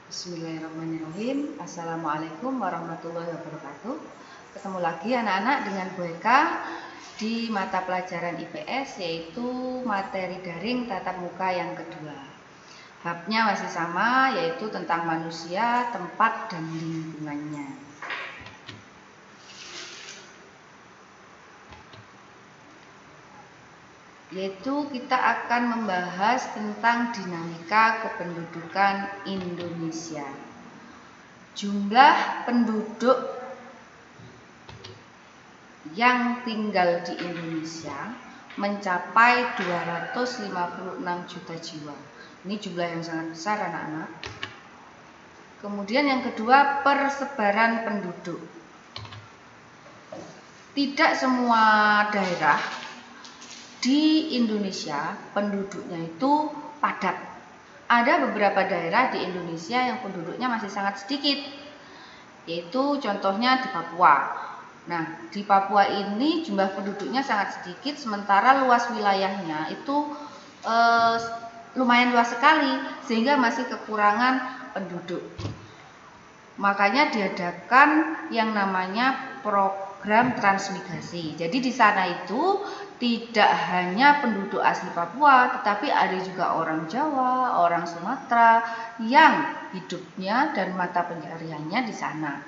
Bismillahirrahmanirrahim. Assalamualaikum warahmatullahi wabarakatuh. Ketemu lagi anak-anak dengan Bu Eka di mata pelajaran IPS, yaitu materi daring tatap muka yang kedua. Babnya masih sama, yaitu tentang manusia, tempat, dan lingkungannya. Yaitu kita akan membahas tentang dinamika kependudukan Indonesia. Jumlah penduduk yang tinggal di Indonesia mencapai 256 juta jiwa. Ini jumlah yang sangat besar anak-anak. Kemudian yang kedua, persebaran penduduk. Tidak semua daerah di Indonesia penduduknya itu padat. Ada beberapa daerah di Indonesia yang penduduknya masih sangat sedikit, yaitu contohnya di Papua. Nah, di Papua ini jumlah penduduknya sangat sedikit, sementara luas wilayahnya itu lumayan luas sekali, sehingga masih kekurangan penduduk. Makanya diadakan yang namanya program transmigrasi. Jadi di sana itu tidak hanya penduduk asli Papua, tetapi ada juga orang Jawa, orang Sumatera yang hidupnya dan mata pencahariannya di sana.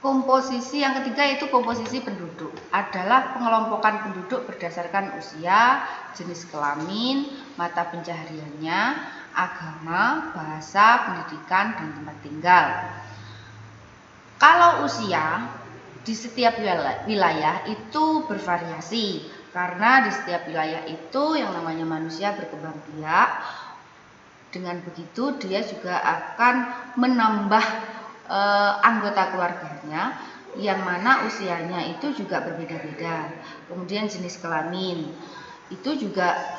Komposisi yang ketiga yaitu komposisi penduduk, adalah pengelompokan penduduk berdasarkan usia, jenis kelamin, mata pencahariannya, agama, bahasa, pendidikan, dan tempat tinggal. Kalau usia di setiap wilayah itu bervariasi, karena di setiap wilayah itu yang namanya manusia berkembang biak. Dengan begitu dia juga akan menambah anggota keluarganya, yang mana usianya itu juga berbeda-beda. Kemudian jenis kelamin itu juga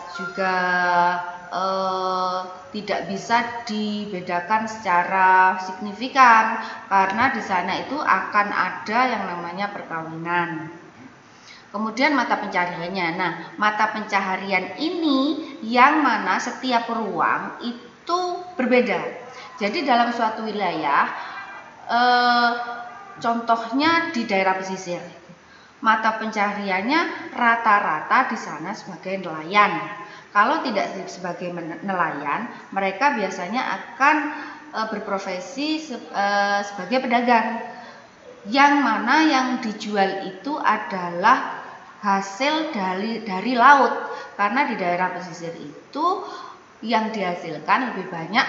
tidak bisa dibedakan secara signifikan, karena di sana itu akan ada yang namanya perkawinan. Kemudian mata pencahariannya. Nah, mata pencaharian ini yang mana setiap ruang itu berbeda. Jadi dalam suatu wilayah, contohnya di daerah pesisir, mata pencahariannya rata-rata di sana sebagai nelayan. Kalau tidak sebagai nelayan, mereka biasanya akan berprofesi sebagai pedagang, yang mana yang dijual itu adalah hasil dari laut, karena di daerah pesisir itu yang dihasilkan lebih banyak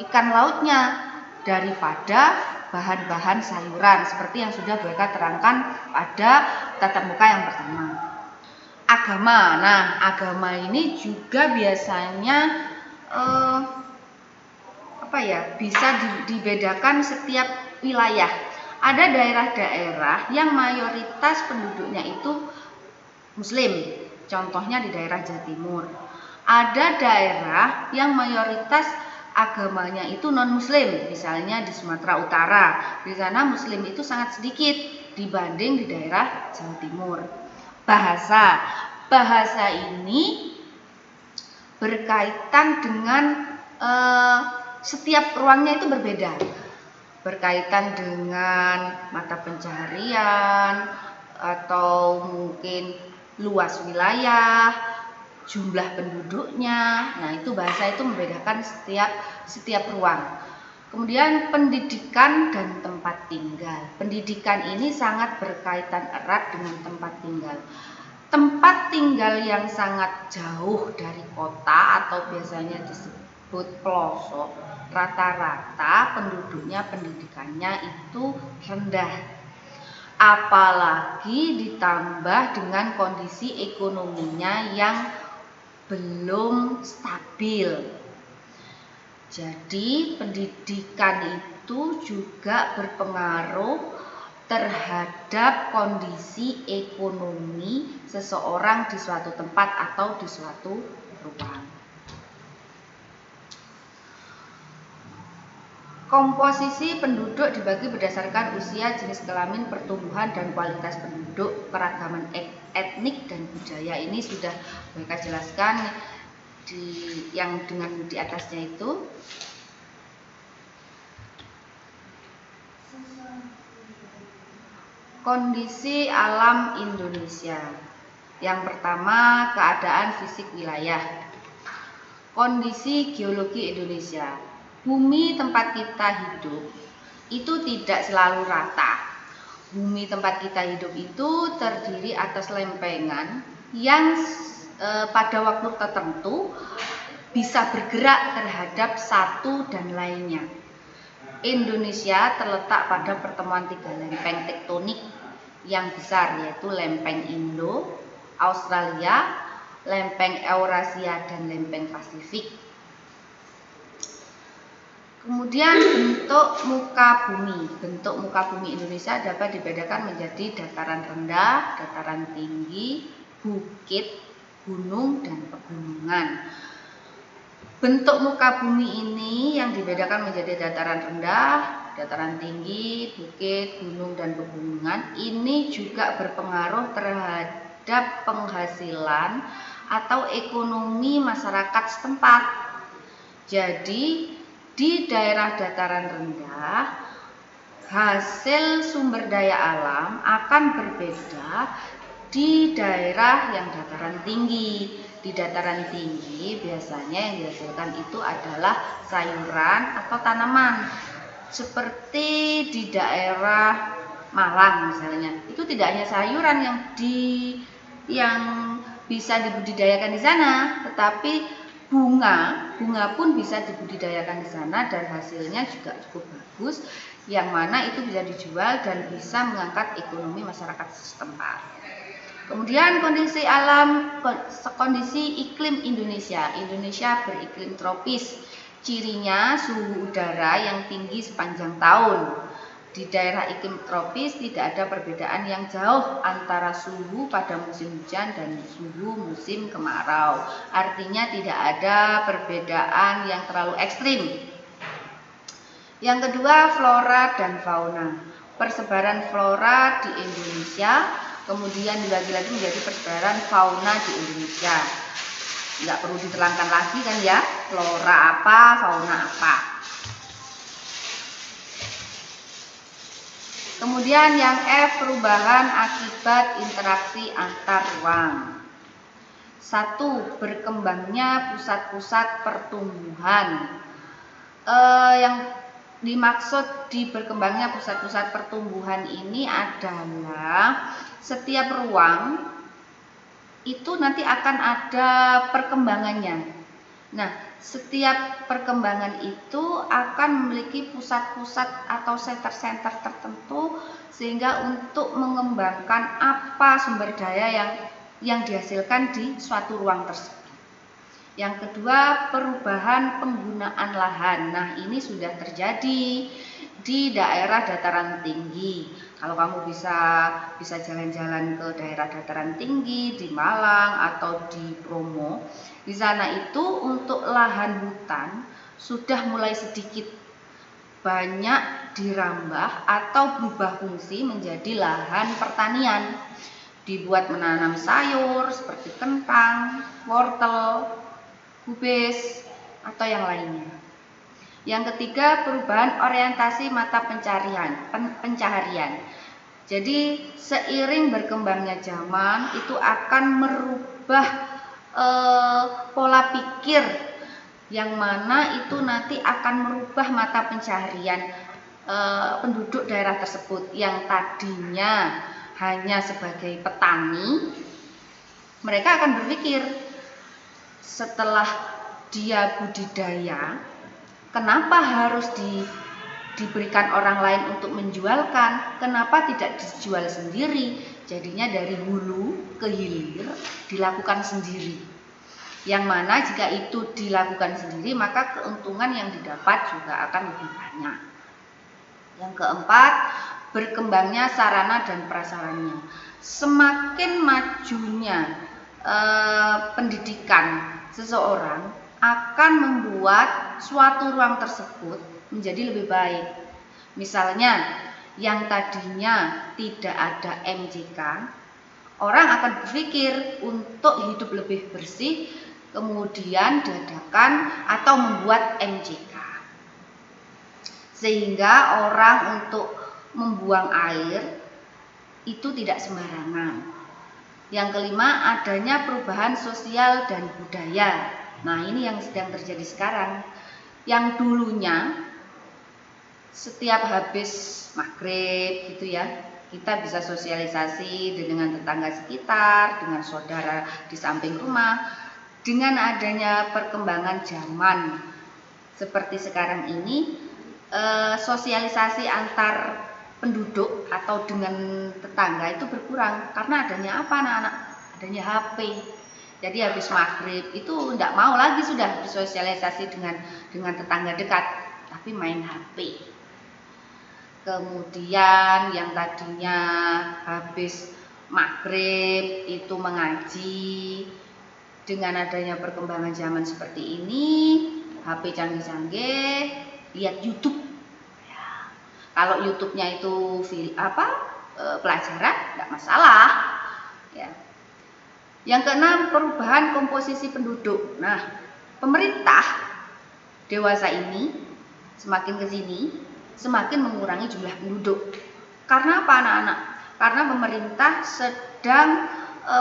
ikan lautnya daripada bahan-bahan sayuran, seperti yang sudah mereka terangkan pada tatap muka yang pertama. Agama. Nah, agama ini juga biasanya bisa dibedakan setiap wilayah. Ada daerah-daerah yang mayoritas penduduknya itu Muslim, contohnya di daerah Jawa Timur. Ada daerah yang mayoritas agamanya itu non-Muslim, misalnya di Sumatera Utara. Di sana Muslim itu sangat sedikit dibanding di daerah Jawa Timur. Bahasa ini berkaitan dengan setiap ruangnya itu berbeda, berkaitan dengan mata pencaharian atau mungkin luas wilayah, jumlah penduduknya. Nah, itu bahasa itu membedakan setiap ruang. Kemudian pendidikan dan tempat tinggal. Pendidikan ini sangat berkaitan erat dengan tempat tinggal. Tempat tinggal yang sangat jauh dari kota atau biasanya disebut pelosok, rata-rata penduduknya pendidikannya itu rendah. Apalagi ditambah dengan kondisi ekonominya yang belum stabil. Jadi pendidikan itu juga berpengaruh terhadap kondisi ekonomi seseorang di suatu tempat atau di suatu ruang. Komposisi penduduk dibagi berdasarkan usia, jenis kelamin, pertumbuhan, dan kualitas penduduk, keragaman etnik dan budaya. Ini sudah mereka jelaskan yang dengan di atasnya itu. Kondisi alam Indonesia. Yang pertama, keadaan fisik wilayah. Kondisi geologi Indonesia. Bumi tempat kita hidup itu tidak selalu rata. Bumi tempat kita hidup itu terdiri atas lempengan yang pada waktu tertentu bisa bergerak terhadap satu dan lainnya. Indonesia terletak pada pertemuan 3 lempeng tektonik yang besar, yaitu lempeng Indo, Australia, lempeng Eurasia, dan lempeng Pasifik. Kemudian bentuk muka bumi. Bentuk muka bumi Indonesia dapat dibedakan menjadi dataran rendah, dataran tinggi, bukit, gunung, dan pegunungan. Bentuk muka bumi ini yang dibedakan menjadi dataran rendah, dataran tinggi, bukit, gunung, dan pegunungan ini juga berpengaruh terhadap penghasilan atau ekonomi masyarakat setempat. Jadi di daerah dataran rendah hasil sumber daya alam akan berbeda di daerah yang dataran tinggi. Di dataran tinggi biasanya yang dihasilkan itu adalah sayuran atau tanaman. Seperti di daerah Malang misalnya, itu tidak hanya sayuran yang bisa dibudidayakan di sana, tetapi bunga pun bisa dibudidayakan di sana dan hasilnya juga cukup bagus, yang mana itu bisa dijual dan bisa mengangkat ekonomi masyarakat setempat. Kemudian kondisi alam, kondisi iklim Indonesia. Indonesia beriklim tropis. Cirinya suhu udara yang tinggi sepanjang tahun. Di daerah iklim tropis tidak ada perbedaan yang jauh antara suhu pada musim hujan dan suhu musim kemarau. Artinya tidak ada perbedaan yang terlalu ekstrim. Yang kedua, flora dan fauna. Persebaran flora di Indonesia kemudian dibagi lagi menjadi persebaran fauna di Indonesia. Nggak perlu diterangkan lagi kan ya, flora apa, fauna apa. Kemudian yang F, perubahan akibat interaksi antar ruang. 1. Berkembangnya pusat-pusat pertumbuhan. Yang dimaksud di berkembangnya pusat-pusat pertumbuhan ini adalah setiap ruang itu nanti akan ada perkembangannya. Nah, setiap perkembangan itu akan memiliki pusat-pusat atau center-center tertentu sehingga untuk mengembangkan apa sumber daya yang dihasilkan di suatu ruang tersebut. Yang kedua, perubahan penggunaan lahan. Nah, ini sudah terjadi di daerah dataran tinggi. Kalau kamu bisa jalan-jalan ke daerah dataran tinggi di Malang atau di Bromo, di sana itu untuk lahan hutan sudah mulai sedikit banyak dirambah atau berubah fungsi menjadi lahan pertanian. Dibuat menanam sayur seperti kentang, wortel, kubis, atau yang lainnya. Yang ketiga, perubahan orientasi mata pencaharian. Jadi seiring berkembangnya zaman itu akan merubah pola pikir, yang mana itu nanti akan merubah mata pencaharian penduduk daerah tersebut yang tadinya hanya sebagai petani. Mereka akan berpikir, setelah dia budidaya, kenapa harus diberikan orang lain untuk menjualkan? Kenapa tidak dijual sendiri? Jadinya dari hulu ke hilir dilakukan sendiri. Yang mana jika itu dilakukan sendiri, maka keuntungan yang didapat juga akan lebih banyak. Yang keempat, berkembangnya sarana dan prasarannya. Semakin majunya pendidikan seseorang akan membuat suatu ruang tersebut menjadi lebih baik. Misalnya, yang tadinya tidak ada MJK, orang akan berpikir untuk hidup lebih bersih, kemudian dadakan atau membuat MCK. Sehingga orang untuk membuang air itu tidak sembarangan. Yang kelima, adanya perubahan sosial dan budaya. Nah, ini yang sedang terjadi sekarang. Yang dulunya setiap habis maghrib gitu ya, kita bisa sosialisasi dengan tetangga sekitar, dengan saudara di samping rumah. Dengan adanya perkembangan zaman seperti sekarang ini, sosialisasi antar penduduk atau dengan tetangga itu berkurang karena adanya apa anak-anak? Adanya HP. Jadi habis maghrib itu tidak mau lagi sudah bersosialisasi dengan tetangga dekat, tapi main HP. Kemudian yang tadinya habis maghrib itu mengaji, dengan adanya perkembangan zaman seperti ini, HP canggih-canggih, lihat YouTube. Ya. Kalau YouTube-nya itu pelajaran, tidak masalah. Ya. Yang keenam, perubahan komposisi penduduk. Nah, pemerintah dewasa ini semakin ke sini semakin mengurangi jumlah penduduk. Karena apa anak-anak? Karena pemerintah sedang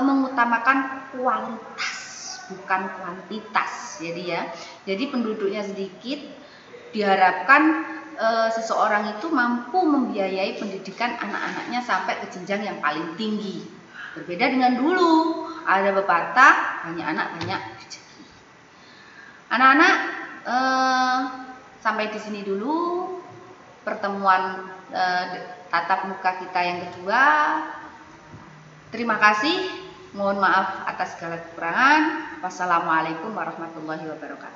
mengutamakan kualitas bukan kuantitas. Jadi penduduknya sedikit, diharapkan seseorang itu mampu membiayai pendidikan anak-anaknya sampai ke jenjang yang paling tinggi. Berbeda dengan dulu, ada pepatah banyak anak banyak rezeki. Anak-anak, sampai di sini dulu pertemuan tatap muka kita yang kedua. Terima kasih. Mohon maaf atas segala kekurangan. Wassalamualaikum warahmatullahi wabarakatuh.